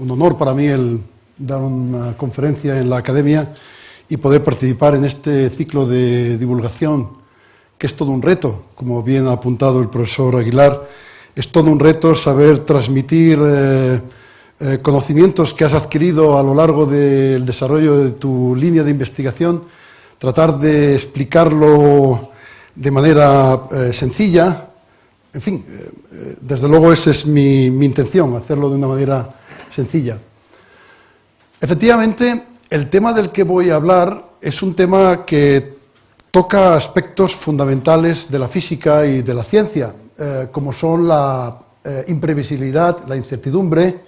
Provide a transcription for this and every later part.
un honor para mí el dar una conferencia en la academia y poder participar en este ciclo de divulgación, que es todo un reto, como bien ha apuntado el profesor Aguilar. Es todo un reto saber transmitir conocimientos que has adquirido a lo largo del desarrollo de tu línea de investigación, tratar de explicarlo de manera sencilla. En fin, desde luego esa es mi intención, hacerlo de una manera sencilla. Efectivamente, el tema del que voy a hablar es un tema que toca aspectos fundamentales de la física y de la ciencia, como son la imprevisibilidad, la incertidumbre,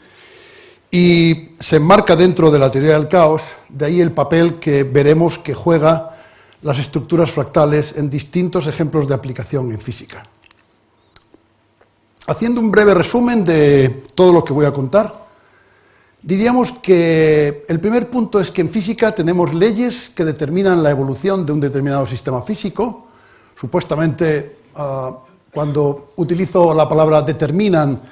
y se enmarca dentro de la teoría del caos, de ahí el papel que veremos que juega las estructuras fractales en distintos ejemplos de aplicación en física. Haciendo un breve resumen de todo lo que voy a contar, diríamos que el primer punto es que en física tenemos leyes que determinan la evolución de un determinado sistema físico. Supuestamente, cuando utilizo la palabra determinan,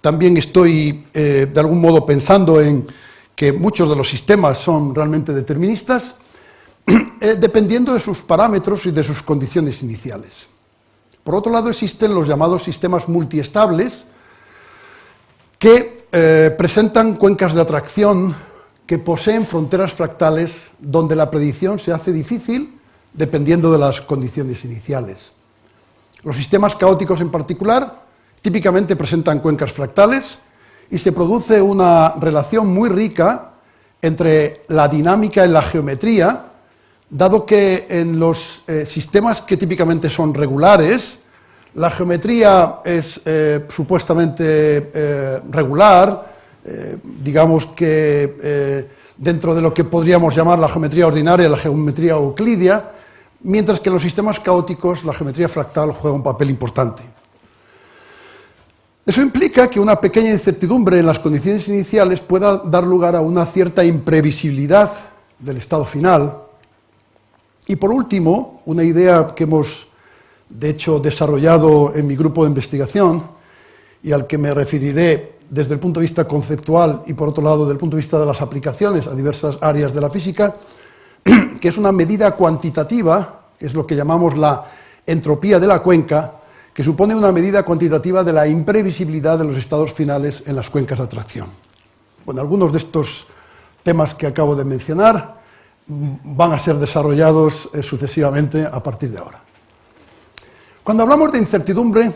también estoy de algún modo pensando en que muchos de los sistemas son realmente deterministas, dependiendo de sus parámetros y de sus condiciones iniciales. Por otro lado, existen los llamados sistemas multiestables, que presentan cuencas de atracción que poseen fronteras fractales donde la predicción se hace difícil dependiendo de las condiciones iniciales. Los sistemas caóticos en particular típicamente presentan cuencas fractales y se produce una relación muy rica entre la dinámica y la geometría, dado que en los sistemas que típicamente son regulares, la geometría es supuestamente regular, digamos que dentro de lo que podríamos llamar la geometría ordinaria, la geometría euclidia, mientras que en los sistemas caóticos la geometría fractal juega un papel importante. Eso implica que una pequeña incertidumbre en las condiciones iniciales pueda dar lugar a una cierta imprevisibilidad del estado final. Y por último, una idea que hemos de hecho desarrollado en mi grupo de investigación y al que me referiré desde el punto de vista conceptual y por otro lado desde el punto de vista de las aplicaciones a diversas áreas de la física, que es una medida cuantitativa, que es lo que llamamos la entropía de la cuenca, que supone una medida cuantitativa de la imprevisibilidad de los estados finales en las cuencas de atracción. Bueno, algunos de estos temas que acabo de mencionar van a ser desarrollados sucesivamente a partir de ahora. Cuando hablamos de incertidumbre,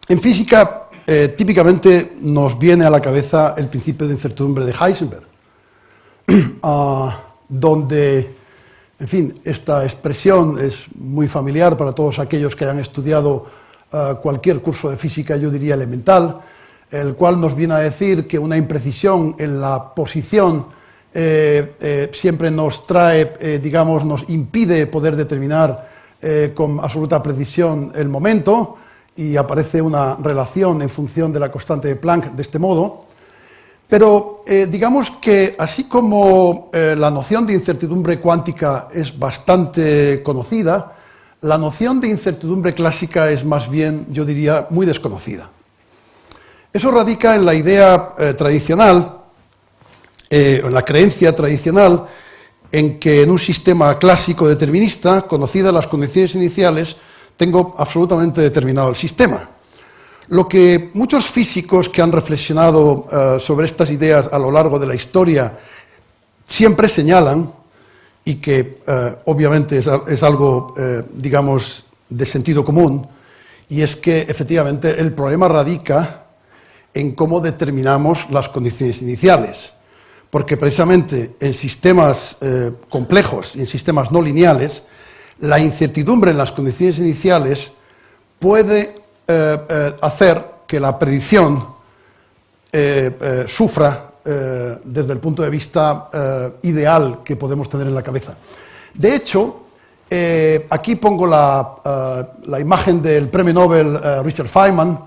en física típicamente nos viene a la cabeza el principio de incertidumbre de Heisenberg, donde, en fin, esta expresión es muy familiar para todos aquellos que hayan estudiado cualquier curso de física, yo diría elemental, el cual nos viene a decir que una imprecisión en la posición siempre nos trae, digamos, nos impide poder determinar con absoluta precisión el momento, y aparece una relación en función de la constante de Planck de este modo. Pero digamos que así como la noción de incertidumbre cuántica es bastante conocida, la noción de incertidumbre clásica es más bien, yo diría, muy desconocida. Eso radica en la idea tradicional, en la creencia tradicional, en que en un sistema clásico determinista, conocidas las condiciones iniciales, tengo absolutamente determinado el sistema. Lo que muchos físicos que han reflexionado sobre estas ideas a lo largo de la historia siempre señalan, y que obviamente es algo, digamos, de sentido común, y es que efectivamente el problema radica en cómo determinamos las condiciones iniciales. Porque precisamente en sistemas complejos y en sistemas no lineales, la incertidumbre en las condiciones iniciales puede hacer que la predicción sufra desde el punto de vista ideal que podemos tener en la cabeza. De hecho, aquí pongo la imagen del premio Nobel Richard Feynman,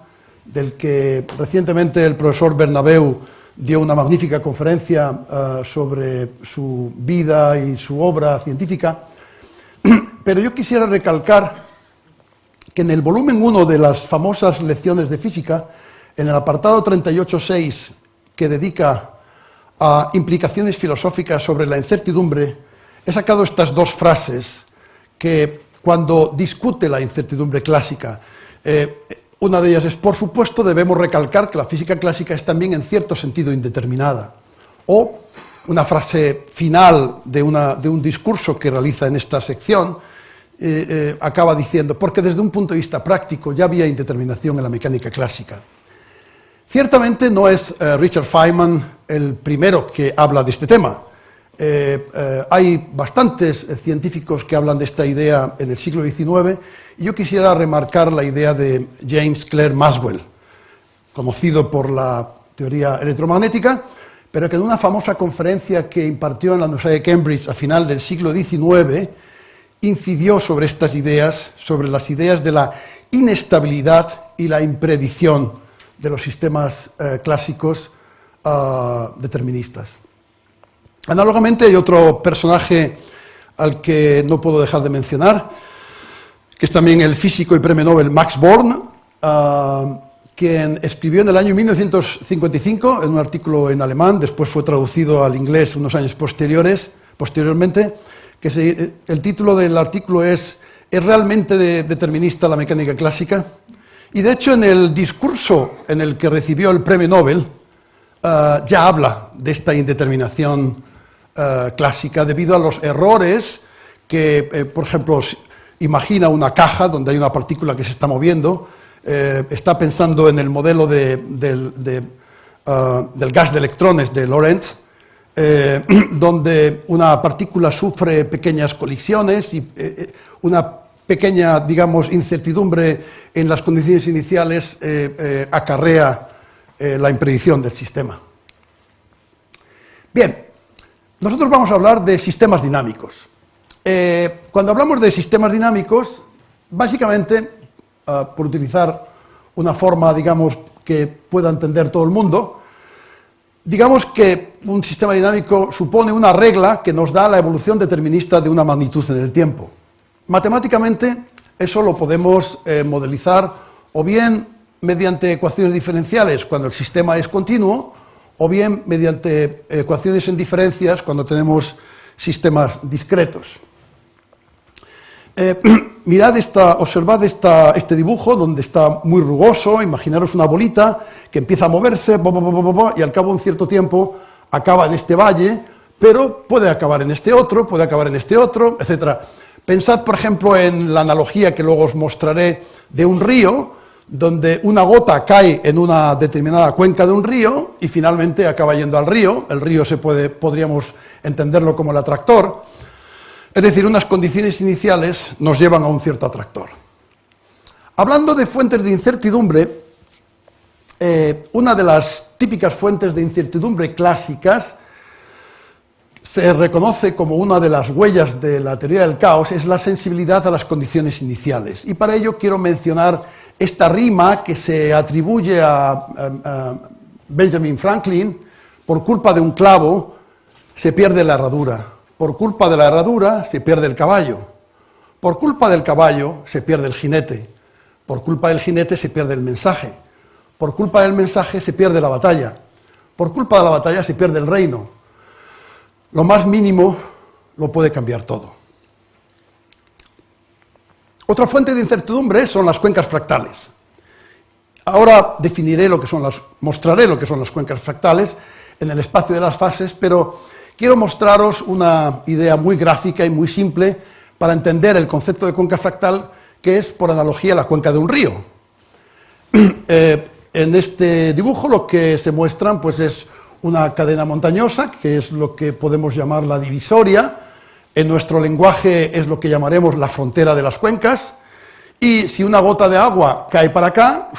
del que recientemente el profesor Bernabeu dio una magnífica conferencia sobre su vida y su obra científica, pero yo quisiera recalcar que en el volumen 1 de las famosas lecciones de física, en el apartado 38.6, que dedica a implicaciones filosóficas sobre la incertidumbre, he sacado estas dos frases que, cuando discute la incertidumbre clásica, una de ellas es: por supuesto debemos recalcar que la física clásica es también en cierto sentido indeterminada. O una frase final de un discurso que realiza en esta sección, acaba diciendo: porque desde un punto de vista práctico ya había indeterminación en la mecánica clásica. Ciertamente no es Richard Feynman el primero que habla de este tema. Hay bastantes científicos que hablan de esta idea en el siglo XIX, y yo quisiera remarcar la idea de James Clerk Maxwell, conocido por la teoría electromagnética, pero que en una famosa conferencia que impartió en la Universidad de Cambridge a final del siglo XIX, incidió sobre estas ideas, sobre las ideas de la inestabilidad y la impredicción de los sistemas clásicos deterministas. Análogamente, hay otro personaje al que no puedo dejar de mencionar, que es también el físico y premio Nobel Max Born, quien escribió en el año 1955 en un artículo en alemán, después fue traducido al inglés unos años posteriormente, que el título del artículo ¿Es realmente determinista la mecánica clásica? Y de hecho, en el discurso en el que recibió el premio Nobel, ya habla de esta indeterminación clásica debido a los errores que, por ejemplo, imagina una caja donde hay una partícula que se está moviendo, está pensando en el modelo del gas de electrones de Lorentz, donde una partícula sufre pequeñas colisiones y una pequeña, digamos, incertidumbre en las condiciones iniciales acarrea la impredicción del sistema. Bien, nosotros vamos a hablar de sistemas dinámicos. Cuando hablamos de sistemas dinámicos, básicamente, por utilizar una forma, digamos, que pueda entender todo el mundo, digamos que un sistema dinámico supone una regla que nos da la evolución determinista de una magnitud en el tiempo. Matemáticamente, eso lo podemos modelizar o bien mediante ecuaciones diferenciales cuando el sistema es continuo, o bien mediante ecuaciones en diferencias cuando tenemos sistemas discretos. Observad este dibujo donde está muy rugoso. Imaginaros una bolita que empieza a moverse y al cabo de un cierto tiempo acaba en este valle, pero puede acabar en este otro, puede acabar en este otro, etc. Pensad, por ejemplo, en la analogía que luego os mostraré de un río, donde una gota cae en una determinada cuenca de un río y finalmente acaba yendo al río. El río podríamos entenderlo como el atractor. Es decir, unas condiciones iniciales nos llevan a un cierto atractor. Hablando de fuentes de incertidumbre, una de las típicas fuentes de incertidumbre clásicas se reconoce como una de las huellas de la teoría del caos, es la sensibilidad a las condiciones iniciales. Y para ello quiero mencionar esta rima que se atribuye a Benjamin Franklin: por culpa de un clavo se pierde la herradura. Por culpa de la herradura se pierde el caballo. Por culpa del caballo se pierde el jinete. Por culpa del jinete se pierde el mensaje. Por culpa del mensaje se pierde la batalla. Por culpa de la batalla se pierde el reino. Lo más mínimo lo puede cambiar todo. Otra fuente de incertidumbre son las cuencas fractales. Ahora mostraré lo que son las cuencas fractales en el espacio de las fases, pero quiero mostraros una idea muy gráfica y muy simple para entender el concepto de cuenca fractal, que es, por analogía, la cuenca de un río. En este dibujo lo que se muestran pues, es una cadena montañosa, que es lo que podemos llamar la divisoria. En nuestro lenguaje es lo que llamaremos la frontera de las cuencas, y si una gota de agua cae para acá,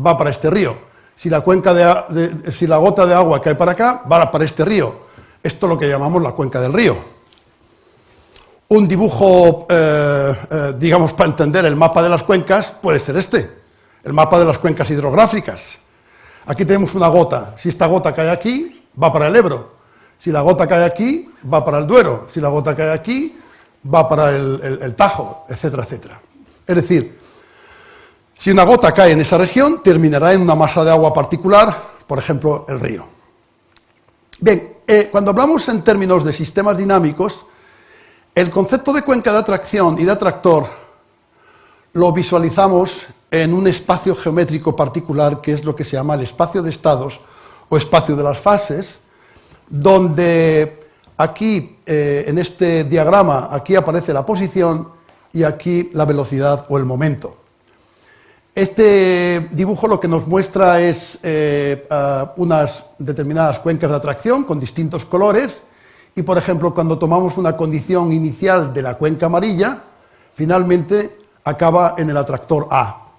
va para este río. Si la gota de agua cae para acá, va para este río. Esto es lo que llamamos la cuenca del río. Un dibujo, digamos, para entender el mapa de las cuencas puede ser este, el mapa de las cuencas hidrográficas. Aquí tenemos una gota. Si esta gota cae aquí, va para el Ebro. Si la gota cae aquí, va para el Duero. Si la gota cae aquí, va para el Tajo, etcétera, etcétera. Es decir, si una gota cae en esa región, terminará en una masa de agua particular, por ejemplo, el río. Bien, cuando hablamos en términos de sistemas dinámicos, el concepto de cuenca de atracción y de atractor lo visualizamos en un espacio geométrico particular, que es lo que se llama el espacio de estados o espacio de las fases, donde aquí, en este diagrama, aquí aparece la posición y aquí la velocidad o el momento. Este dibujo lo que nos muestra es unas determinadas cuencas de atracción con distintos colores y, por ejemplo, cuando tomamos una condición inicial de la cuenca amarilla, finalmente acaba en el atractor A.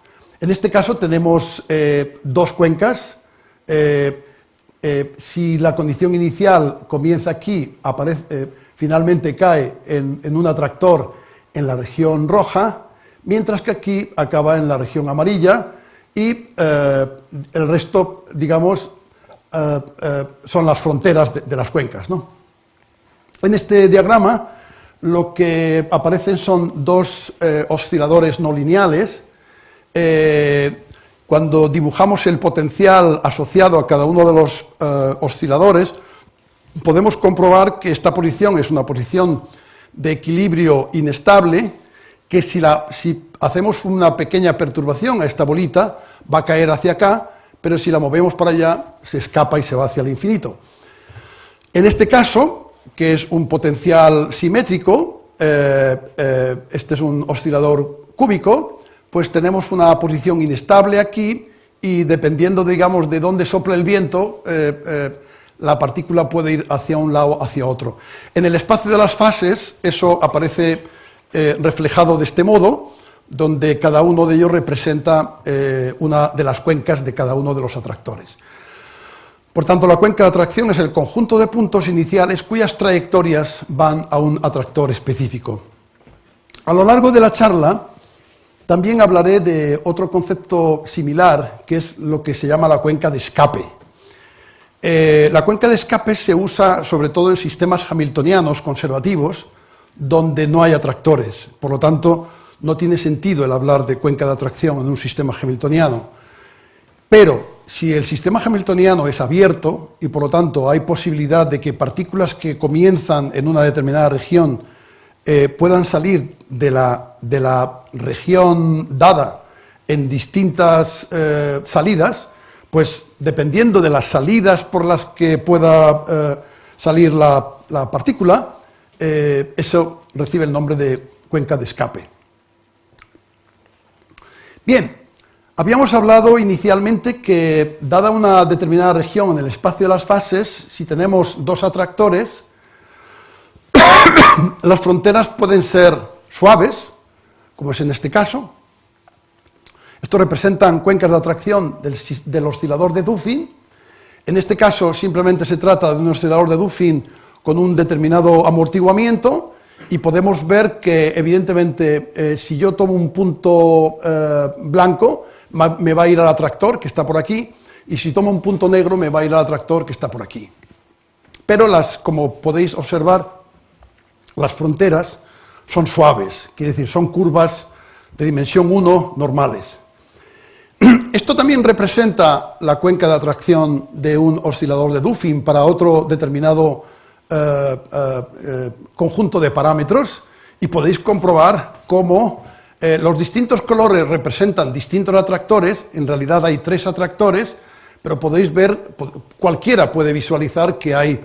En este caso tenemos dos cuencas. Si la condición inicial comienza aquí, finalmente cae en un atractor en la región roja, mientras que aquí acaba en la región amarilla y el resto, digamos, son las fronteras de las cuencas, ¿no? En este diagrama lo que aparecen son dos osciladores no lineales. Cuando dibujamos el potencial asociado a cada uno de los osciladores, podemos comprobar que esta posición es una posición de equilibrio inestable, que si hacemos una pequeña perturbación a esta bolita, va a caer hacia acá, pero si la movemos para allá, se escapa y se va hacia el infinito. En este caso, que es un potencial simétrico, este es un oscilador cúbico, pues tenemos una posición inestable aquí y dependiendo, digamos, de dónde sopla el viento, la partícula puede ir hacia un lado o hacia otro. En el espacio de las fases, eso aparece reflejado de este modo, donde cada uno de ellos representa una de las cuencas de cada uno de los atractores. Por tanto, la cuenca de atracción es el conjunto de puntos iniciales cuyas trayectorias van a un atractor específico. A lo largo de la charla también hablaré de otro concepto similar, que es lo que se llama la cuenca de escape. La cuenca de escape se usa sobre todo en sistemas hamiltonianos conservativos, donde no hay atractores. Por lo tanto, no tiene sentido el hablar de cuenca de atracción en un sistema hamiltoniano. Pero si el sistema hamiltoniano es abierto y por lo tanto hay posibilidad de que partículas que comienzan en una determinada región puedan salir de la región dada en distintas salidas, pues dependiendo de las salidas por las que pueda salir la partícula, eso recibe el nombre de cuenca de escape. Bien, habíamos hablado inicialmente que, dada una determinada región en el espacio de las fases, si tenemos dos atractores, las fronteras pueden ser suaves, como es en este caso. Estos representan cuencas de atracción del oscilador de Duffin. En este caso simplemente se trata de un oscilador de Duffin con un determinado amortiguamiento y podemos ver que evidentemente si yo tomo un punto blanco me va a ir al atractor que está por aquí y si tomo un punto negro me va a ir al atractor que está por aquí. Pero como podéis observar, las fronteras son suaves, quiere decir, son curvas de dimensión 1 normales. Esto también representa la cuenca de atracción de un oscilador de Duffin para otro determinado conjunto de parámetros y podéis comprobar cómo los distintos colores representan distintos atractores. En realidad hay 3 atractores, pero podéis ver, cualquiera puede visualizar que hay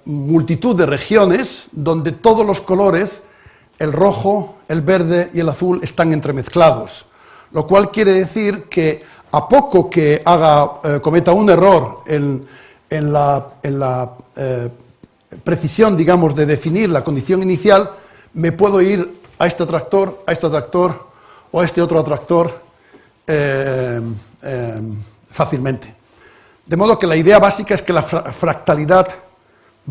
multitud de regiones donde todos los colores, el rojo, el verde y el azul, están entremezclados, lo cual quiere decir que a poco que cometa un error en la precisión, digamos, de definir la condición inicial, me puedo ir a este atractor o a este otro atractor fácilmente. De modo que la idea básica es que la fractalidad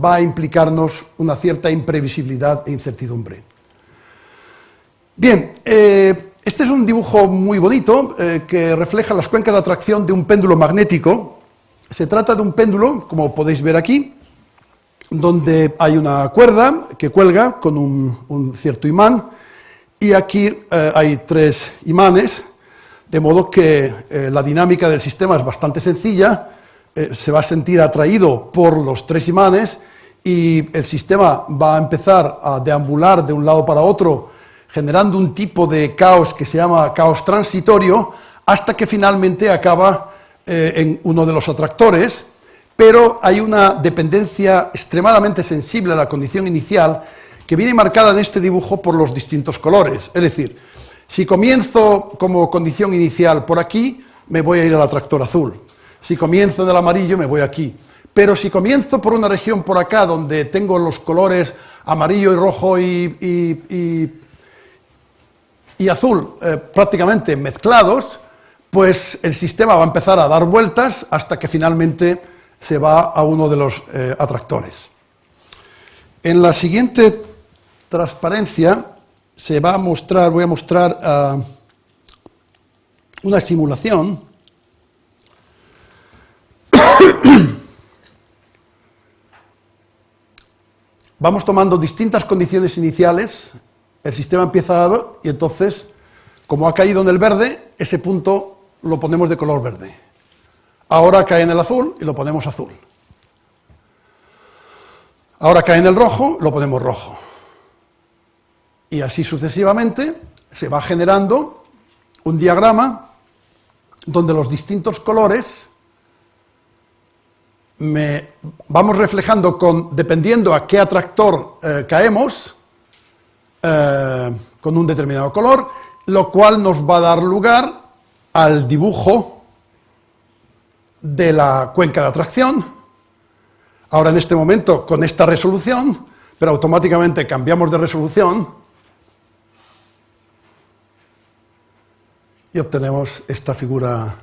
va a implicarnos una cierta imprevisibilidad e incertidumbre. Bien, este es un dibujo muy bonito que refleja las cuencas de atracción de un péndulo magnético. Se trata de un péndulo, como podéis ver aquí, donde hay una cuerda que cuelga con un cierto imán y aquí hay 3 imanes, de modo que la dinámica del sistema es bastante sencilla. se va a sentir atraído por los tres imanes y el sistema va a empezar a deambular de un lado para otro, generando un tipo de caos que se llama caos transitorio, hasta que finalmente acaba en uno de los atractores, pero hay una dependencia extremadamente sensible a la condición inicial que viene marcada en este dibujo por los distintos colores. Es decir, si comienzo como condición inicial por aquí, me voy a ir al atractor azul. Si comienzo en el amarillo, me voy aquí. Pero si comienzo por una región por acá, donde tengo los colores amarillo y rojo y azul prácticamente mezclados, pues el sistema va a empezar a dar vueltas hasta que finalmente se va a uno de los atractores. En la siguiente transparencia voy a mostrar una simulación. Vamos tomando distintas condiciones iniciales, el sistema empieza a... y entonces, como ha caído en el verde, ese punto lo ponemos de color verde. Ahora cae en el azul y lo ponemos azul. Ahora cae en el rojo, lo ponemos rojo. Y así sucesivamente se va generando un diagrama donde los distintos colores vamos reflejando dependiendo a qué atractor caemos, con un determinado color, lo cual nos va a dar lugar al dibujo de la cuenca de atracción. Ahora en este momento con esta resolución, pero automáticamente cambiamos de resolución y obtenemos esta figura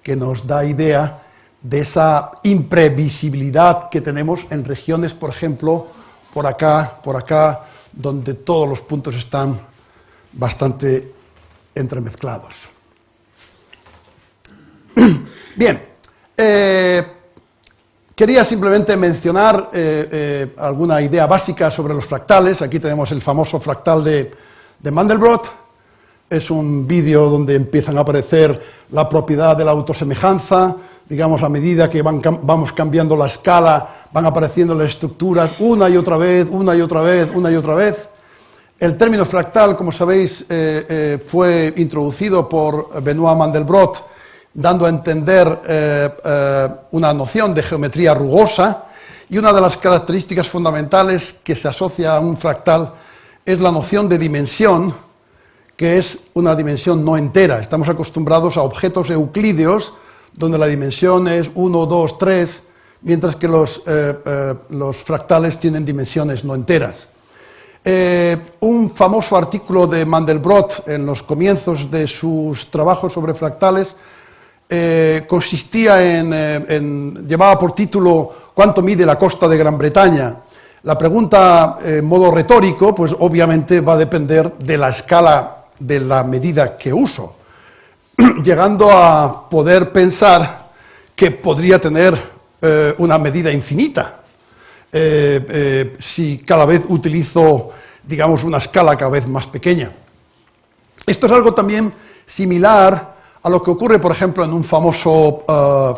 que nos da idea de esa imprevisibilidad que tenemos en regiones, por ejemplo, por acá, donde todos los puntos están bastante entremezclados. Bien, quería simplemente mencionar alguna idea básica sobre los fractales. Aquí tenemos el famoso fractal de Mandelbrot. Es un vídeo donde empiezan a aparecer la propiedad de la autosemejanza. Digamos, a medida que vamos cambiando la escala, van apareciendo las estructuras una y otra vez, una y otra vez, una y otra vez. El término fractal, como sabéis, fue introducido por Benoit Mandelbrot, dando a entender una noción de geometría rugosa, y una de las características fundamentales que se asocia a un fractal es la noción de dimensión, que es una dimensión no entera. Estamos acostumbrados a objetos euclídeos, donde la dimensión es 1, 2, 3, mientras que los fractales tienen dimensiones no enteras. Un famoso artículo de Mandelbrot en los comienzos de sus trabajos sobre fractales llevaba por título ¿Cuánto mide la costa de Gran Bretaña? La pregunta, en modo retórico, pues obviamente va a depender de la escala de la medida que uso, llegando a poder pensar que podría tener una medida infinita si cada vez utilizo, digamos, una escala cada vez más pequeña. Esto es algo también similar a lo que ocurre, por ejemplo, en un famoso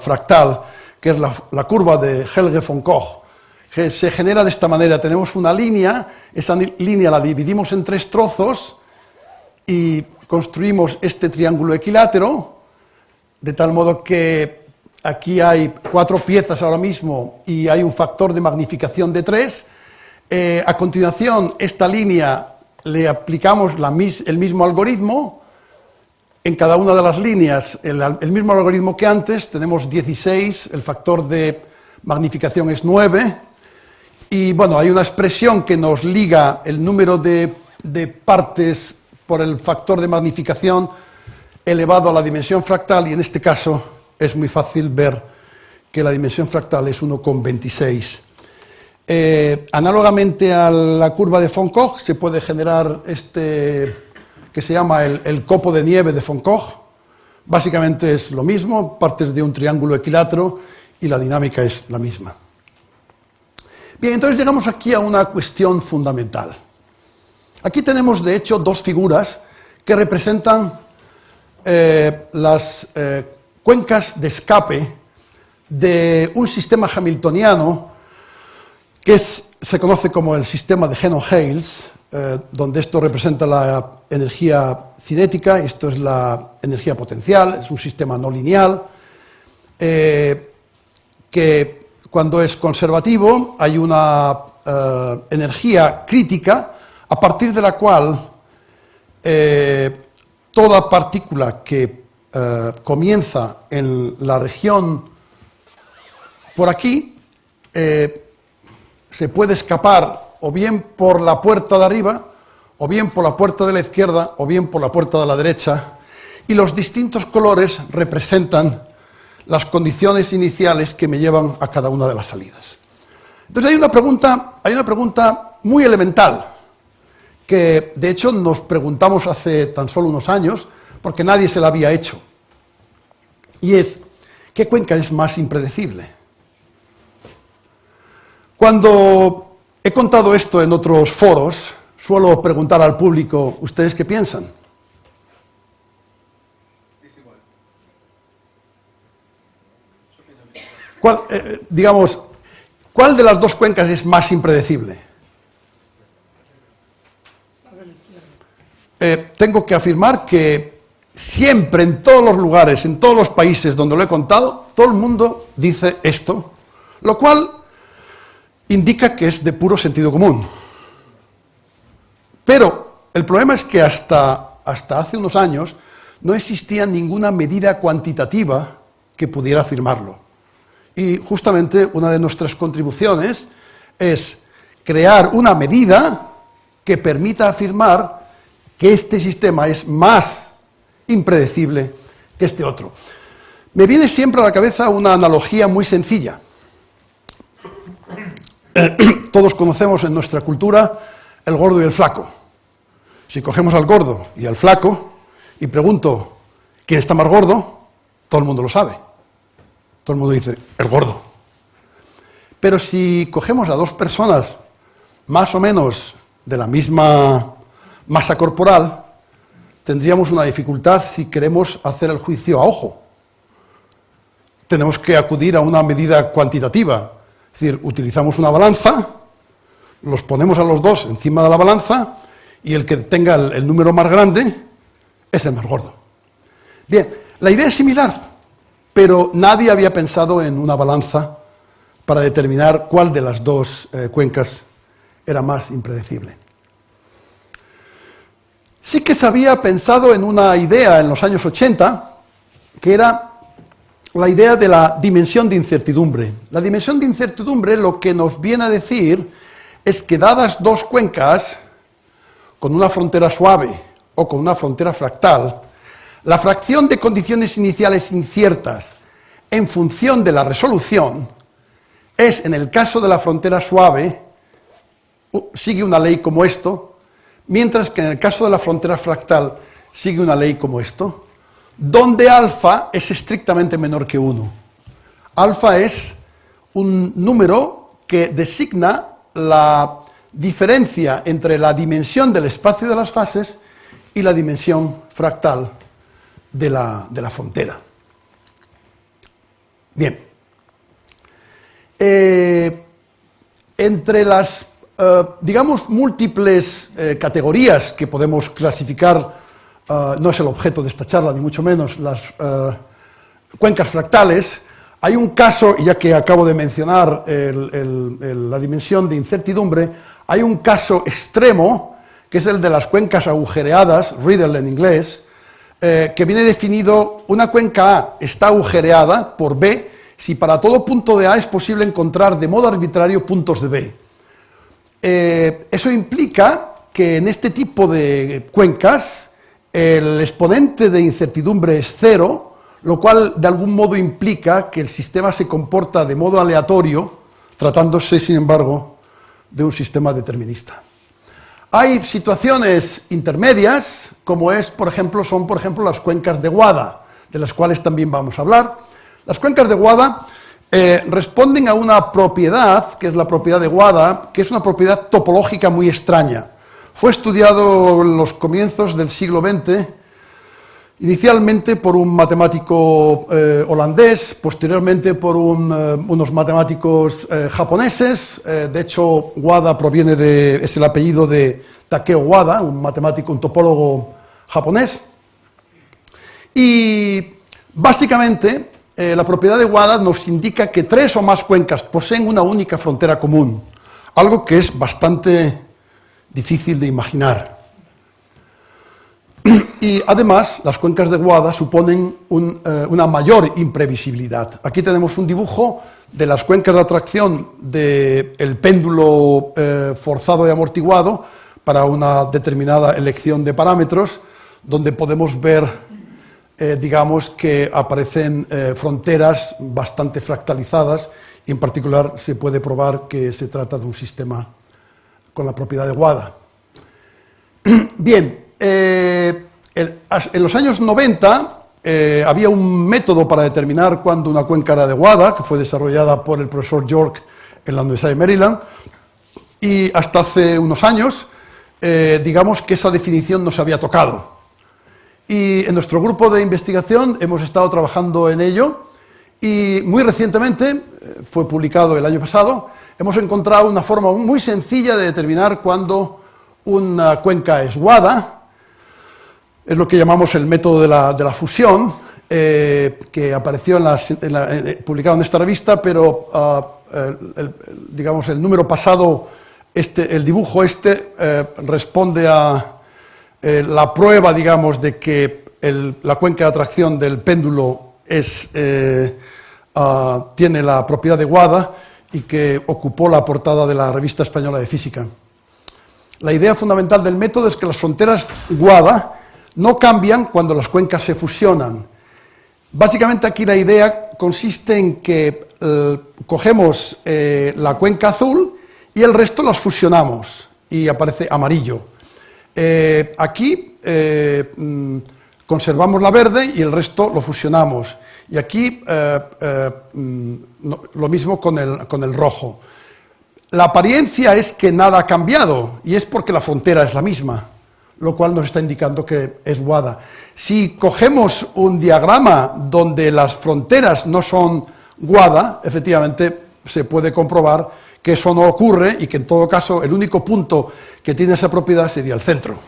fractal, que es la curva de Helge von Koch, que se genera de esta manera. Tenemos una línea, esa línea la dividimos en 3 trozos y construimos este triángulo equilátero, de tal modo que aquí hay 4 piezas ahora mismo y hay un factor de magnificación de 3. A continuación, esta línea le aplicamos el mismo algoritmo. En cada una de las líneas, el mismo algoritmo que antes, tenemos 16, el factor de magnificación es 9, y bueno, hay una expresión que nos liga el número de partes por el factor de magnificación elevado a la dimensión fractal, y en este caso es muy fácil ver que la dimensión fractal es 1,26. Análogamente a la curva de von Koch, se puede generar que se llama el copo de nieve de von Koch. Básicamente es lo mismo, partes de un triángulo equilátero y la dinámica es la misma. Bien, entonces llegamos aquí a una cuestión fundamental. Aquí tenemos, de hecho, 2 figuras que representan las cuencas de escape de un sistema hamiltoniano que se conoce como el sistema de Heno-Hales, donde esto representa la energía cinética, esto es la energía potencial, es un sistema no lineal, que cuando es conservativo hay una energía crítica a partir de la cual toda partícula que comienza en la región por aquí se puede escapar o bien por la puerta de arriba, o bien por la puerta de la izquierda, o bien por la puerta de la derecha, y los distintos colores representan las condiciones iniciales que me llevan a cada una de las salidas. Entonces hay una pregunta muy elemental, que de hecho nos preguntamos hace tan solo unos años, porque nadie se la había hecho, y es, ¿qué cuenca es más impredecible? Cuando he contado esto en otros foros, suelo preguntar al público, ¿ustedes qué piensan? Es igual. ¿Cuál de las dos cuencas es más impredecible? Tengo que afirmar que siempre, en todos los lugares, en todos los países donde lo he contado, todo el mundo dice esto, lo cual indica que es de puro sentido común. Pero el problema es que hasta hace unos años no existía ninguna medida cuantitativa que pudiera afirmarlo. Y justamente una de nuestras contribuciones es crear una medida que permita afirmar que este sistema es más impredecible que este otro. Me viene siempre a la cabeza una analogía muy sencilla. Todos conocemos en nuestra cultura el gordo y el flaco. Si cogemos al gordo y al flaco y pregunto quién está más gordo, todo el mundo lo sabe. Todo el mundo dice, el gordo. Pero si cogemos a dos personas más o menos de la misma masa corporal, tendríamos una dificultad si queremos hacer el juicio a ojo. Tenemos que acudir a una medida cuantitativa. Es decir, utilizamos una balanza, los ponemos a los dos encima de la balanza y el que tenga el número más grande es el más gordo. Bien, la idea es similar, pero nadie había pensado en una balanza para determinar cuál de las dos cuencas era más impredecible. Sí que se había pensado en una idea en los años 80, que era la idea de la dimensión de incertidumbre. La dimensión de incertidumbre lo que nos viene a decir es que dadas dos cuencas, con una frontera suave o con una frontera fractal, la fracción de condiciones iniciales inciertas en función de la resolución es, en el caso de la frontera suave, sigue una ley como esto, mientras que en el caso de la frontera fractal sigue una ley como esto, donde alfa es estrictamente menor que 1. Alfa es un número que designa la diferencia entre la dimensión del espacio de las fases y la dimensión fractal de la frontera. Bien. Entre las, digamos, múltiples categorías que podemos clasificar, no es el objeto de esta charla, ni mucho menos, las cuencas fractales, hay un caso, y ya que acabo de mencionar la dimensión de incertidumbre, hay un caso extremo, que es el de las cuencas agujereadas, riddle en inglés, que viene definido, una cuenca A está agujereada por B, si para todo punto de A es posible encontrar de modo arbitrario puntos de B. Eso implica que en este tipo de cuencas el exponente de incertidumbre es 0, lo cual de algún modo implica que el sistema se comporta de modo aleatorio, tratándose, sin embargo, de un sistema determinista. Hay situaciones intermedias, como son, por ejemplo, las cuencas de Wada, de las cuales también vamos a hablar. Las cuencas de Wada responden a una propiedad, que es la propiedad de Wada, que es una propiedad topológica muy extraña. Fue estudiado en los comienzos del siglo XX inicialmente por un matemático holandés, posteriormente por unos matemáticos japoneses. De hecho, Wada es el apellido de Takeo Wada, un matemático, un topólogo japonés. Y básicamente la propiedad de Wada nos indica que 3 o más cuencas poseen una única frontera común, algo que es bastante difícil de imaginar. Y además, las cuencas de Wada suponen una mayor imprevisibilidad. Aquí tenemos un dibujo de las cuencas de atracción del péndulo forzado y amortiguado para una determinada elección de parámetros, donde podemos ver, digamos, que aparecen fronteras bastante fractalizadas, y en particular se puede probar que se trata de un sistema con la propiedad de Wada. Bien, en los años 90 había un método para determinar cuándo una cuenca era de Wada, que fue desarrollada por el profesor York en la Universidad de Maryland, y hasta hace unos años, digamos que esa definición no se había tocado. Y en nuestro grupo de investigación hemos estado trabajando en ello, y muy recientemente, fue publicado el año pasado, hemos encontrado una forma muy sencilla de determinar cuándo una cuenca es Wada. Es lo que llamamos el método de la fusión, que apareció publicado en esta revista, pero digamos, el número pasado, el dibujo responde a la prueba, digamos, de que la cuenca de atracción del péndulo tiene la propiedad de Wada y que ocupó la portada de la Revista Española de Física. La idea fundamental del método es que las fronteras Wada no cambian cuando las cuencas se fusionan. Básicamente aquí la idea consiste en que cogemos la cuenca azul y el resto las fusionamos y aparece amarillo. Aquí conservamos la verde y el resto lo fusionamos. Y aquí lo mismo con el rojo. La apariencia es que nada ha cambiado y es porque la frontera es la misma, lo cual nos está indicando que es Wada. Si cogemos un diagrama donde las fronteras no son Wada, efectivamente se puede comprobar que eso no ocurre y que en todo caso el único punto que tiene esa propiedad sería el centro.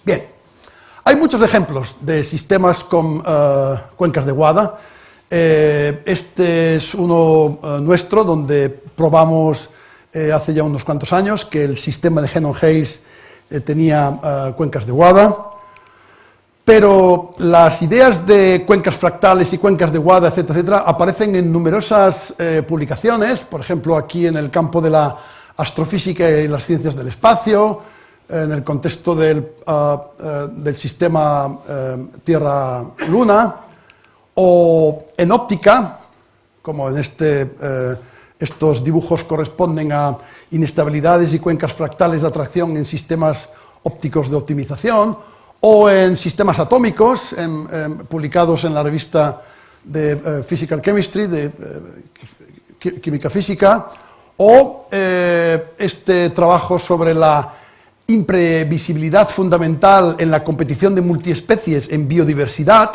Bien, hay muchos ejemplos de sistemas con cuencas de Wada. Este es uno nuestro donde probamos hace ya unos cuantos años que el sistema de Henon-Hayes tenía cuencas de Wada, pero las ideas de cuencas fractales y cuencas de Wada, etcétera, etcétera, aparecen en numerosas publicaciones, por ejemplo, aquí en el campo de la astrofísica y las ciencias del espacio, en el contexto del sistema Tierra-Luna, o en óptica, como en estos dibujos corresponden a inestabilidades y cuencas fractales de atracción en sistemas ópticos de optimización, o en sistemas atómicos, publicados en la revista de Physical Chemistry, de Química Física, o este trabajo sobre la imprevisibilidad fundamental en la competición de multiespecies en biodiversidad,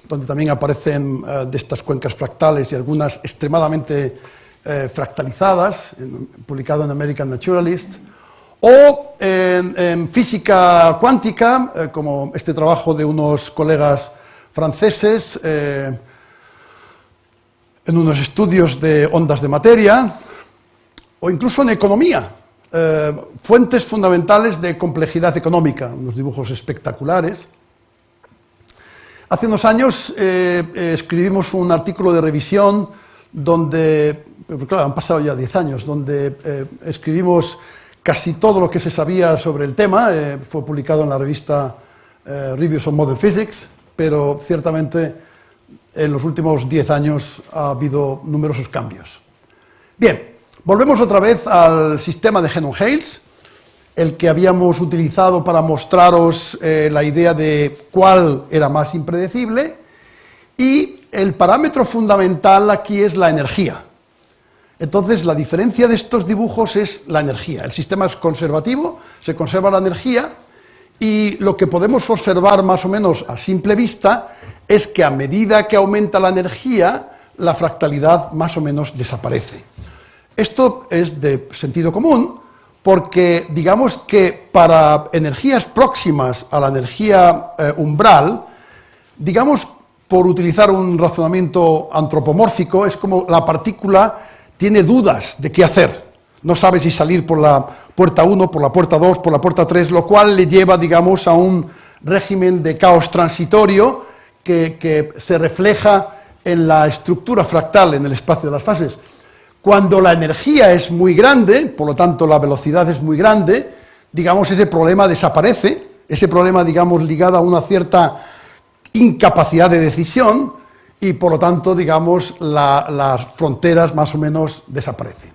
donde también aparecen de estas cuencas fractales y algunas extremadamente fractalizadas, publicado en American Naturalist, o en física cuántica, como este trabajo de unos colegas franceses, en unos estudios de ondas de materia, o incluso en economía, fuentes fundamentales de complejidad económica, unos dibujos espectaculares. Hace unos años escribimos un artículo de revisión donde, claro, han pasado ya 10 años, donde escribimos casi todo lo que se sabía sobre el tema. Fue publicado en la revista Reviews on Modern Physics, pero ciertamente en los últimos 10 años ha habido numerosos cambios. Bien, volvemos otra vez al sistema de Henon-Hayes, el que habíamos utilizado para mostraros la idea de cuál era más impredecible, y el parámetro fundamental aquí es la energía. Entonces, la diferencia de estos dibujos es la energía. El sistema es conservativo, se conserva la energía, Y lo que podemos observar más o menos a simple vista es que a medida que aumenta la energía, la fractalidad más o menos desaparece. Esto es de sentido común porque digamos que para energías próximas a la energía umbral, digamos, por utilizar un razonamiento antropomórfico, es como la partícula tiene dudas de qué hacer. No sabe si salir por la puerta 1, por la puerta 2, por la puerta 3, lo cual le lleva, digamos, a un régimen de caos transitorio que se refleja en la estructura fractal, en el espacio de las fases. Cuando la energía es muy grande, por lo tanto la velocidad es muy grande, digamos, ese problema desaparece, ese problema, digamos, ligado a una cierta incapacidad de decisión y, por lo tanto, digamos, las fronteras más o menos desaparecen.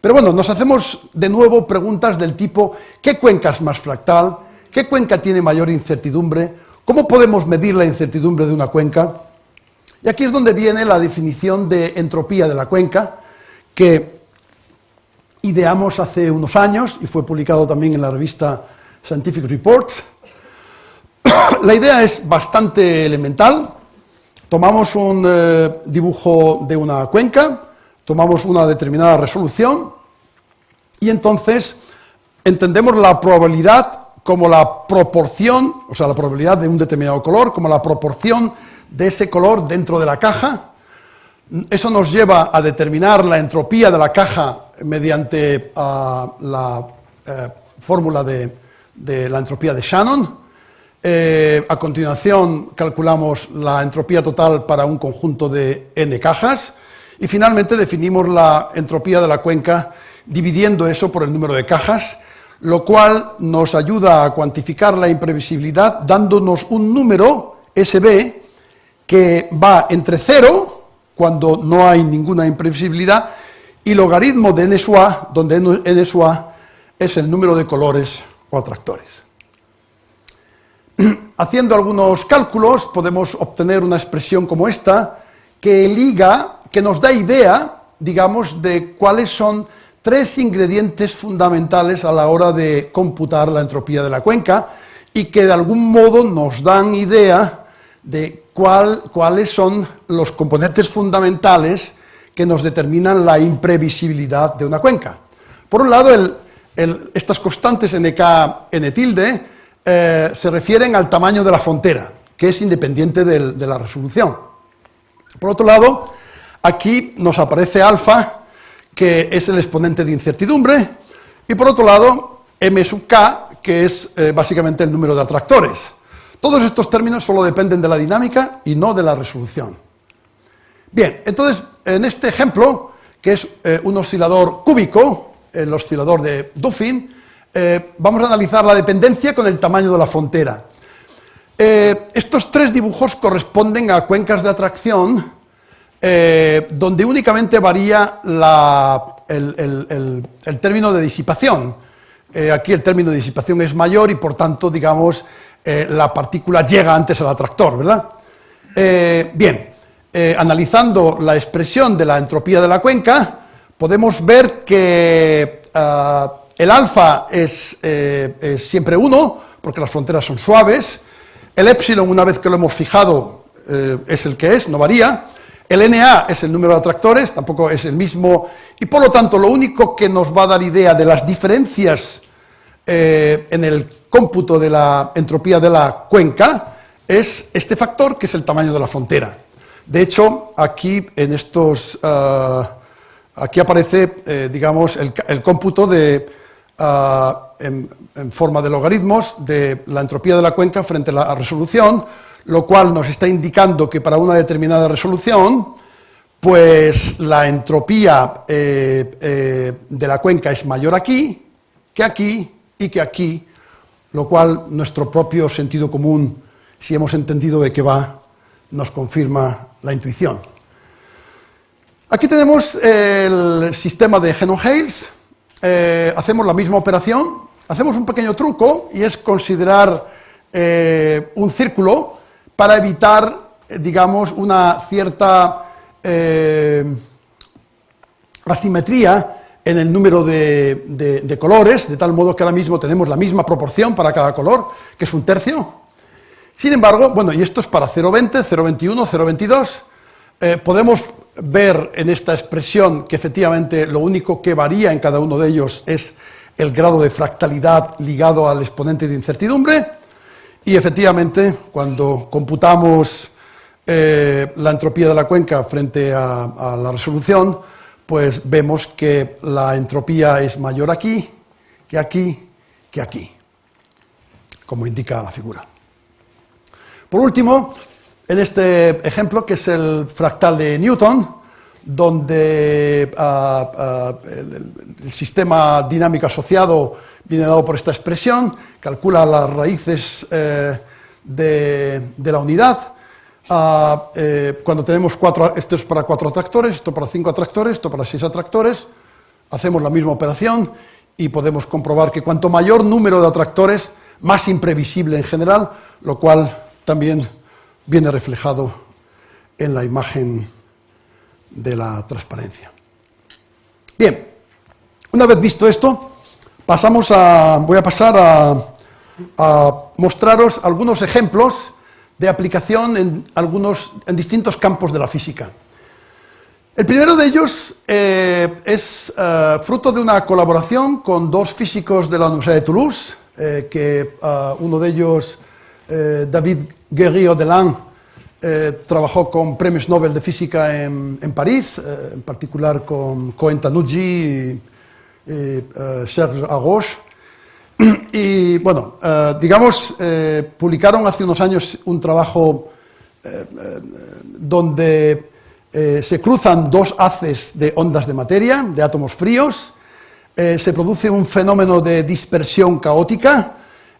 Pero bueno, nos hacemos de nuevo preguntas del tipo, ¿qué cuenca es más fractal? ¿Qué cuenca tiene mayor incertidumbre? ¿Cómo podemos medir la incertidumbre de una cuenca? Y aquí es donde viene la definición de entropía de la cuenca, que ideamos hace unos años y fue publicado también en la revista Scientific Reports. La idea es bastante elemental. Tomamos un dibujo de una cuenca, tomamos una determinada resolución y entonces entendemos la probabilidad como la proporción, o sea, la probabilidad de un determinado color, como la proporción de ese color dentro de la caja. Eso nos lleva a determinar la entropía de la caja mediante la fórmula de la entropía de Shannon. A continuación calculamos la entropía total para un conjunto de n cajas y finalmente definimos la entropía de la cuenca dividiendo eso por el número de cajas, lo cual nos ayuda a cuantificar la imprevisibilidad dándonos un número, SB, que va entre 0, cuando no hay ninguna imprevisibilidad, y logaritmo de n sub a, donde n sub a es el número de colores o atractores. Haciendo algunos cálculos podemos obtener una expresión como esta, que nos da idea, digamos, de cuáles son 3 ingredientes fundamentales a la hora de computar la entropía de la cuenca y que de algún modo nos dan idea de cuáles son los componentes fundamentales que nos determinan la imprevisibilidad de una cuenca. Por un lado, estas constantes nk, n tilde, se refieren al tamaño de la frontera, que es independiente de la resolución. Por otro lado, aquí nos aparece alfa, que es el exponente de incertidumbre, y por otro lado, m sub k, que es básicamente el número de atractores. Todos estos términos solo dependen de la dinámica y no de la resolución. Bien, entonces, en este ejemplo, que es un oscilador cúbico, el oscilador de Duffin, vamos a analizar la dependencia con el tamaño de la frontera. Estos 3 dibujos corresponden a cuencas de atracción donde únicamente varía el término de disipación. Aquí el término de disipación es mayor y por tanto, digamos, la partícula llega antes al atractor, ¿verdad? Bien, analizando la expresión de la entropía de la cuenca, podemos ver que el alfa es siempre 1, porque las fronteras son suaves. El épsilon, una vez que lo hemos fijado, es el que es, no varía. El Na es el número de atractores, tampoco es el mismo. Y por lo tanto, lo único que nos va a dar idea de las diferencias en el cómputo de la entropía de la cuenca es este factor, que es el tamaño de la frontera. De hecho, aquí en estos... aquí aparece, digamos, el cómputo de... en forma de logaritmos de la entropía de la cuenca frente a la resolución, lo cual nos está indicando que para una determinada resolución, pues la entropía de la cuenca es mayor aquí y que aquí, lo cual nuestro propio sentido común, si hemos entendido de qué va, nos confirma la intuición. Aquí tenemos el sistema de Henon-Hales. Hacemos la misma operación, hacemos un pequeño truco y es considerar un círculo para evitar, digamos, una cierta asimetría en el número de colores, de tal modo que ahora mismo tenemos la misma proporción para cada color, que es 1/3. Sin embargo, bueno, y esto es para 0,20, 0,21, 0,22, podemos ver en esta expresión que efectivamente lo único que varía en cada uno de ellos es el grado de fractalidad ligado al exponente de incertidumbre, y efectivamente cuando computamos la entropía de la cuenca frente a la resolución, pues vemos que la entropía es mayor aquí, que aquí, que aquí, como indica la figura. Por último, en este ejemplo, que es el fractal de Newton, donde el sistema dinámico asociado viene dado por esta expresión, calcula las raíces de la unidad. Cuando tenemos esto es para 4 atractores, esto para 5 atractores, esto para 6 atractores, hacemos la misma operación y podemos comprobar que cuanto mayor número de atractores, más imprevisible en general, lo cual también viene reflejado en la imagen de la transparencia. Bien, una vez visto esto, voy a pasar a mostraros algunos ejemplos de aplicación en distintos campos de la física. El primero de ellos es fruto de una colaboración con 2 físicos de la Universidad de Toulouse, uno de ellos, David Guéry-Odelin, trabajó con premios Nobel de Física en París, en particular con Cohen Tanuji y Serge Haroche. Y bueno, publicaron hace unos años un trabajo donde se cruzan 2 haces de ondas de materia, de átomos fríos, se produce un fenómeno de dispersión caótica.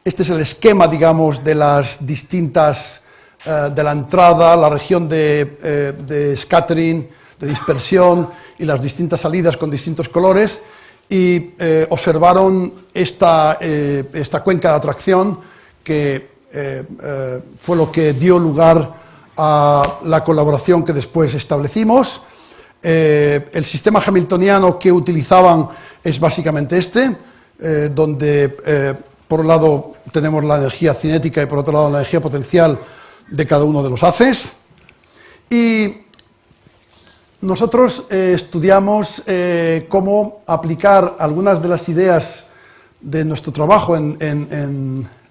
Este es el esquema, digamos, de las distintas, de la entrada, la región de scattering, de dispersión y las distintas salidas con distintos colores, y observaron esta cuenca de atracción que fue lo que dio lugar a la colaboración que después establecimos. El sistema hamiltoniano que utilizaban es básicamente este, donde por un lado tenemos la energía cinética y por otro lado la energía potencial de cada uno de los haces. Y nosotros estudiamos cómo aplicar algunas de las ideas de nuestro trabajo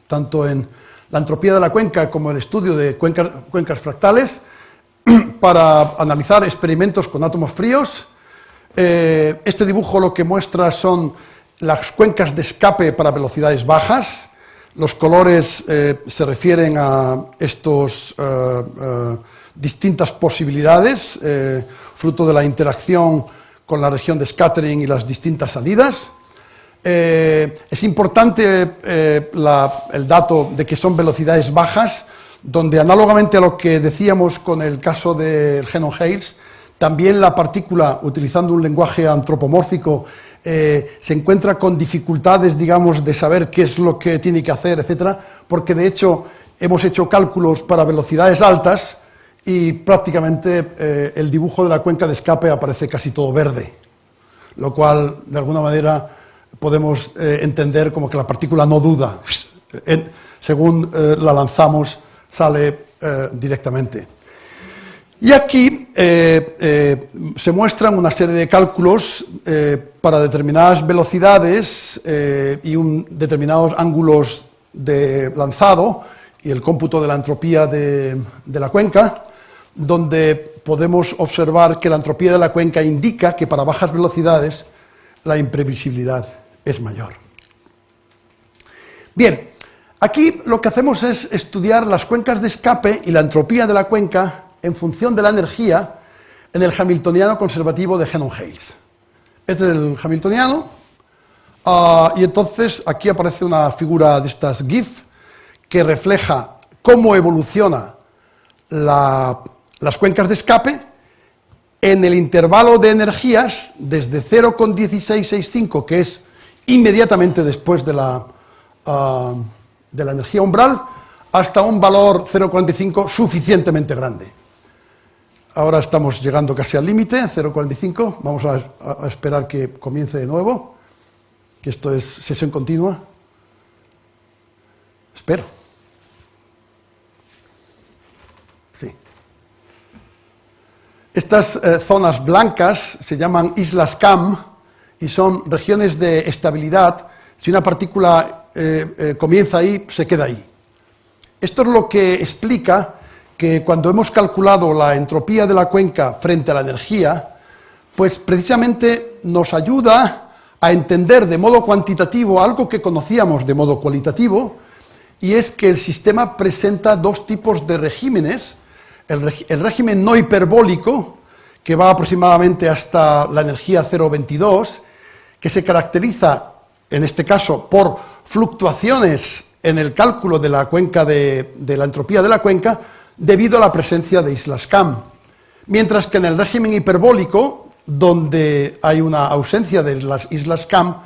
tanto en la entropía de la cuenca como el estudio de cuencas fractales para analizar experimentos con átomos fríos. Este dibujo lo que muestra son las cuencas de escape para velocidades bajas. Los colores se refieren a estos distintas posibilidades, fruto de la interacción con la región de scattering y las distintas salidas. Es importante el dato de que son velocidades bajas, donde análogamente a lo que decíamos con el caso del Henon-Hales, también la partícula, utilizando un lenguaje antropomórfico, se encuentra con dificultades, digamos, de saber qué es lo que tiene que hacer, etcétera, porque de hecho hemos hecho cálculos para velocidades altas y prácticamente el dibujo de la cuenca de escape aparece casi todo verde, lo cual de alguna manera podemos entender como que la partícula no duda, según la lanzamos sale directamente. Y aquí se muestran una serie de cálculos para determinadas velocidades y determinados ángulos de lanzado y el cómputo de la entropía de la cuenca, donde podemos observar que la entropía de la cuenca indica que para bajas velocidades la imprevisibilidad es mayor. Bien, aquí lo que hacemos es estudiar las cuencas de escape y la entropía de la cuenca en función de la energía en el hamiltoniano conservativo de Henon-Hales. Este es el hamiltoniano, y entonces aquí aparece una figura de estas GIF que refleja cómo evoluciona las cuencas de escape en el intervalo de energías desde 0,1665, que es inmediatamente después de la energía umbral, hasta un valor 0,45 suficientemente grande. ahora estamos llegando casi al límite, 0,45. Vamos a esperar que comience de nuevo, que esto es sesión continua. Espero. Sí. Estas zonas blancas se llaman islas CAM y son regiones de estabilidad. Si una partícula comienza ahí, se queda ahí. Esto es lo que explica que cuando hemos calculado la entropía de la cuenca frente a la energía, pues precisamente nos ayuda a entender de modo cuantitativo algo que conocíamos de modo cualitativo, y es que el sistema presenta dos tipos de regímenes: el régimen no hiperbólico, que va aproximadamente hasta la energía 0,22, que se caracteriza, en este caso, por fluctuaciones en el cálculo de la cuenca de la entropía de la cuenca, debido a la presencia de islas CAM. Mientras que en el régimen hiperbólico, donde hay una ausencia de las islas CAM,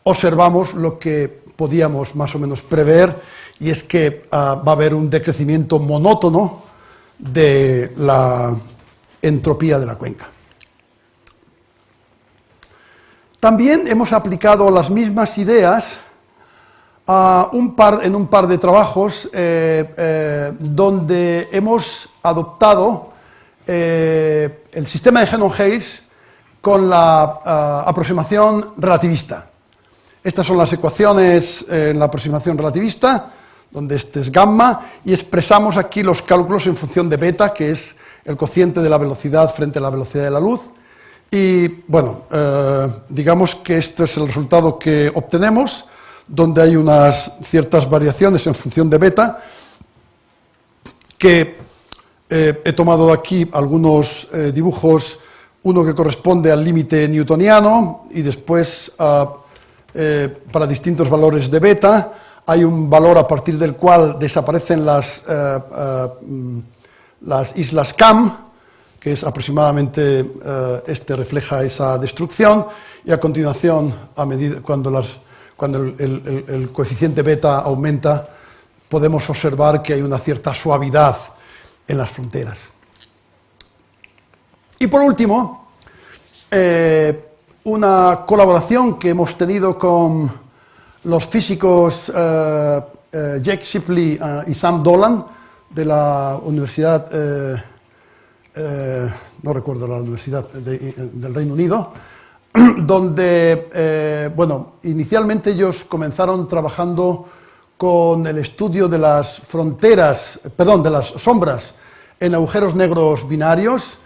observamos lo que podíamos más o menos prever, y es que va a haber un decrecimiento monótono de la entropía de la cuenca. También hemos aplicado las mismas ideas en un par de trabajos donde hemos adoptado el sistema de Shannon-Hayes con la aproximación relativista. Estas son las ecuaciones en la aproximación relativista, donde este es gamma, y expresamos aquí los cálculos en función de beta, que es el cociente de la velocidad frente a la velocidad de la luz. Y bueno, digamos que este es el resultado que obtenemos, donde hay unas ciertas variaciones en función de beta, que he tomado aquí algunos dibujos, uno que corresponde al límite newtoniano, y después para distintos valores de beta hay un valor a partir del cual desaparecen las islas CAM, que es aproximadamente, este refleja esa destrucción, y a continuación, cuando el coeficiente beta aumenta, podemos observar que hay una cierta suavidad en las fronteras. Y por último, una colaboración que hemos tenido con los físicos Jake Shipley y Sam Dolan de la Universidad, no recuerdo la Universidad del Reino Unido, donde, bueno, inicialmente ellos comenzaron trabajando con el estudio de las fronteras, perdón, de las sombras en agujeros negros binarios,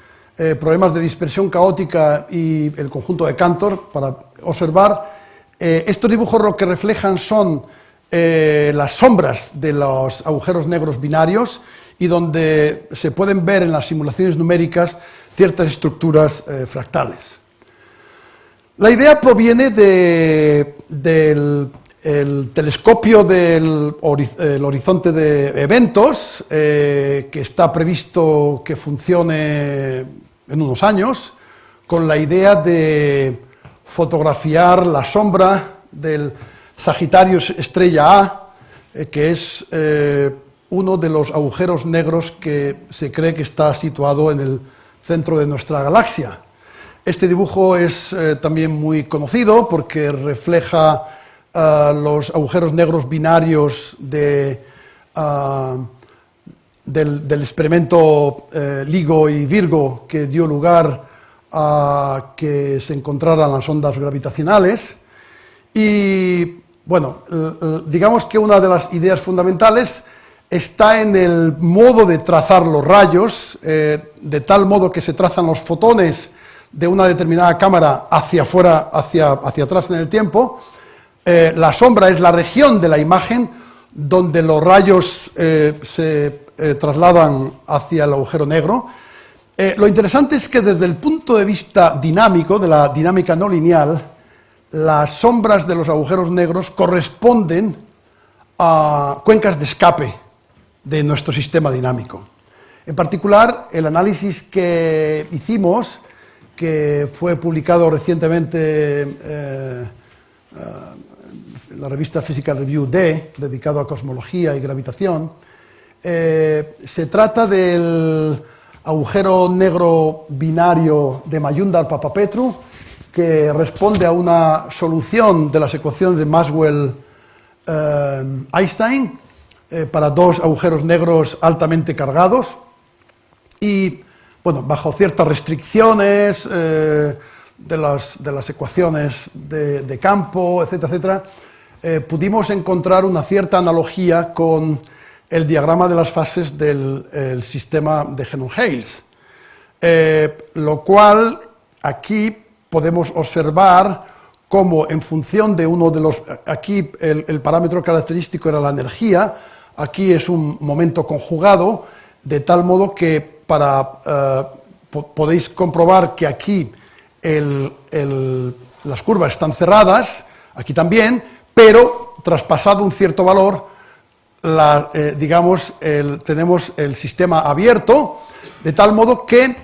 problemas de dispersión caótica y el conjunto de Cantor, para observar. Estos dibujos lo que reflejan son las sombras de los agujeros negros binarios, y donde se pueden ver en las simulaciones numéricas ciertas estructuras fractales. La idea proviene del telescopio del horizonte de eventos, que está previsto que funcione en unos años, con la idea de fotografiar la sombra del Sagittarius estrella A, que es uno de los agujeros negros que se cree que está situado en el centro de nuestra galaxia. Este dibujo es también muy conocido porque refleja los agujeros negros binarios del experimento LIGO y Virgo, que dio lugar a que se encontraran las ondas gravitacionales. Y bueno, digamos que una de las ideas fundamentales está en el modo de trazar los rayos, de tal modo que se trazan los fotones de una determinada cámara hacia afuera, hacia atrás en el tiempo. La sombra es la región de la imagen donde los rayos se trasladan hacia el agujero negro. Lo interesante es que desde el punto de vista dinámico, de la dinámica no lineal, las sombras de los agujeros negros corresponden a cuencas de escape de nuestro sistema dinámico. En particular, el análisis que hicimos, que fue publicado recientemente en la revista Physical Review D, dedicado a cosmología y gravitación, se trata del agujero negro binario de Mayundar-Papapetrou, que responde a una solución de las ecuaciones de Maxwell-Einstein para dos agujeros negros altamente cargados. Y, bueno, bajo ciertas restricciones de las ecuaciones de campo, etcétera, etcétera, pudimos encontrar una cierta analogía con el diagrama de las fases del sistema de Helmholtz, lo cual aquí podemos observar cómo en función de uno de los... Aquí el parámetro característico era la energía, aquí es un momento conjugado, de tal modo que podéis comprobar que aquí las curvas están cerradas, aquí también, pero traspasado un cierto valor, tenemos el sistema abierto, de tal modo que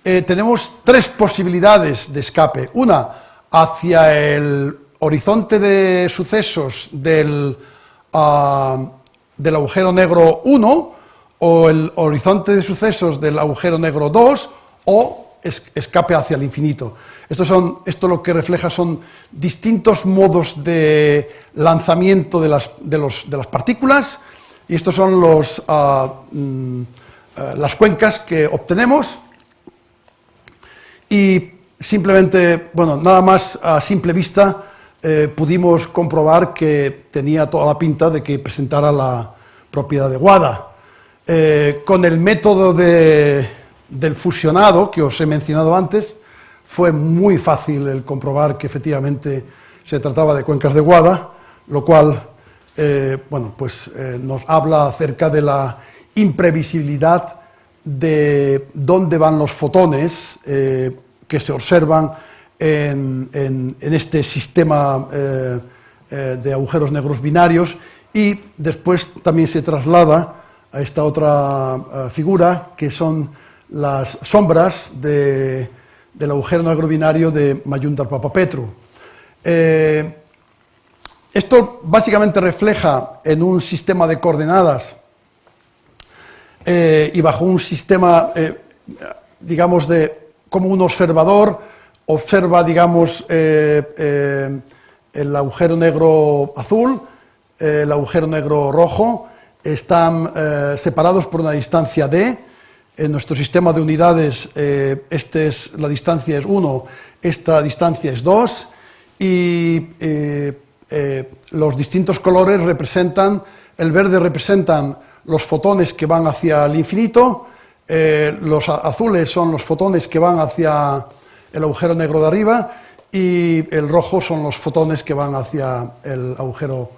tenemos tres posibilidades de escape. Una, hacia el horizonte de sucesos del agujero negro 1, o el horizonte de sucesos del agujero negro 2, o escape hacia el infinito. Esto lo que refleja son distintos modos de lanzamiento de las partículas, y estos son las cuencas que obtenemos. Y simplemente, bueno, nada más a simple vista pudimos comprobar que tenía toda la pinta de que presentara la propiedad de Wada. Con el método del fusionado que os he mencionado antes, fue muy fácil el comprobar que efectivamente se trataba de cuencas de Wada, lo cual nos habla acerca de la imprevisibilidad de dónde van los fotones que se observan en este sistema de agujeros negros binarios, y después también se traslada a esta otra figura, que son las sombras del agujero negro binario de Mayundar-Papapetrou. Esto básicamente refleja en un sistema de coordenadas y bajo un sistema, digamos, como un observador observa, digamos, el agujero negro azul, el agujero negro rojo, están separados por una distancia d. En nuestro sistema de unidades la distancia es 1, esta distancia es 2, y los distintos colores representan, el verde representan los fotones que van hacia el infinito, los azules son los fotones que van hacia el agujero negro de arriba, y el rojo son los fotones que van hacia el agujero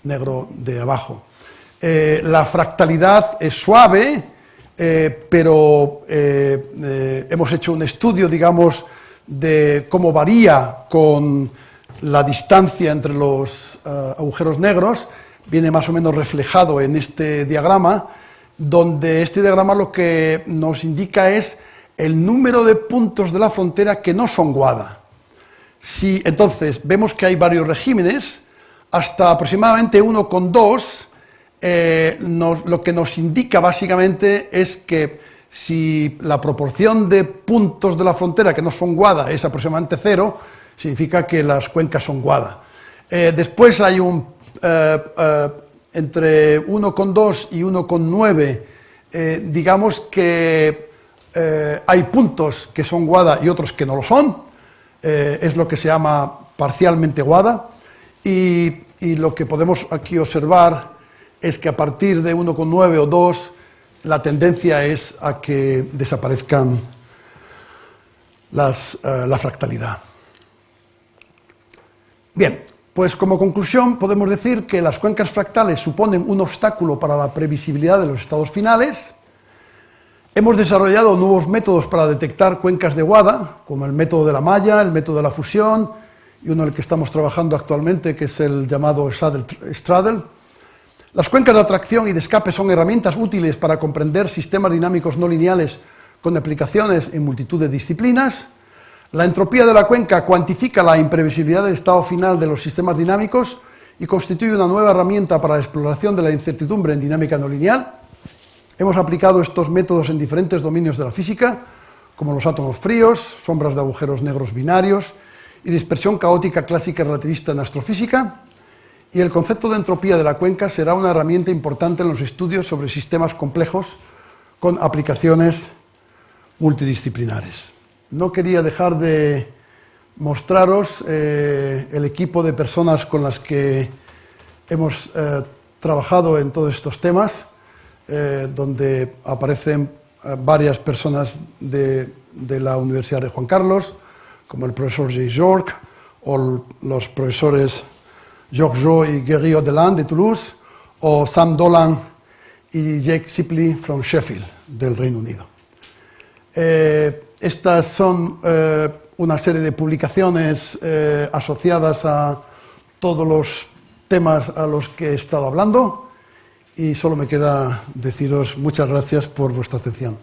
negro de abajo. La fractalidad es suave, pero hemos hecho un estudio, digamos, de cómo varía con la distancia entre los agujeros negros. Viene más o menos reflejado en este diagrama, donde este diagrama lo que nos indica es el número de puntos de la frontera que no son Wada. Entonces, vemos que hay varios regímenes, hasta aproximadamente 1,2, lo que nos indica básicamente es que si la proporción de puntos de la frontera que no son Wada es aproximadamente 0, significa que las cuencas son Wada. Después hay entre 1,2 y 1,9, digamos que hay puntos que son Wada y otros que no lo son, es lo que se llama parcialmente Wada, y lo que podemos aquí observar es que a partir de 1,9 o 2 la tendencia es a que desaparezcan la fractalidad. Bien, pues como conclusión podemos decir que las cuencas fractales suponen un obstáculo para la previsibilidad de los estados finales. Hemos desarrollado nuevos métodos para detectar cuencas de Wada, como el método de la malla, el método de la fusión, y uno en el que estamos trabajando actualmente, que es el llamado Straddle. Las cuencas de atracción y de escape son herramientas útiles para comprender sistemas dinámicos no lineales con aplicaciones en multitud de disciplinas. La entropía de la cuenca cuantifica la imprevisibilidad del estado final de los sistemas dinámicos y constituye una nueva herramienta para la exploración de la incertidumbre en dinámica no lineal. Hemos aplicado estos métodos en diferentes dominios de la física, como los átomos fríos, sombras de agujeros negros binarios y dispersión caótica clásica relativista en astrofísica, y el concepto de entropía de la cuenca será una herramienta importante en los estudios sobre sistemas complejos con aplicaciones multidisciplinares. No quería dejar de mostraros el equipo de personas con las que hemos trabajado en todos estos temas, donde aparecen varias personas de la Universidad de Juan Carlos, como el profesor J. York, o los profesores Georges Jo y Guéry Odeland de Toulouse, o Sam Dolan y Jake Sipley from Sheffield, del Reino Unido. Estas son una serie de publicaciones asociadas a todos los temas a los que he estado hablando, y solo me queda deciros muchas gracias por vuestra atención.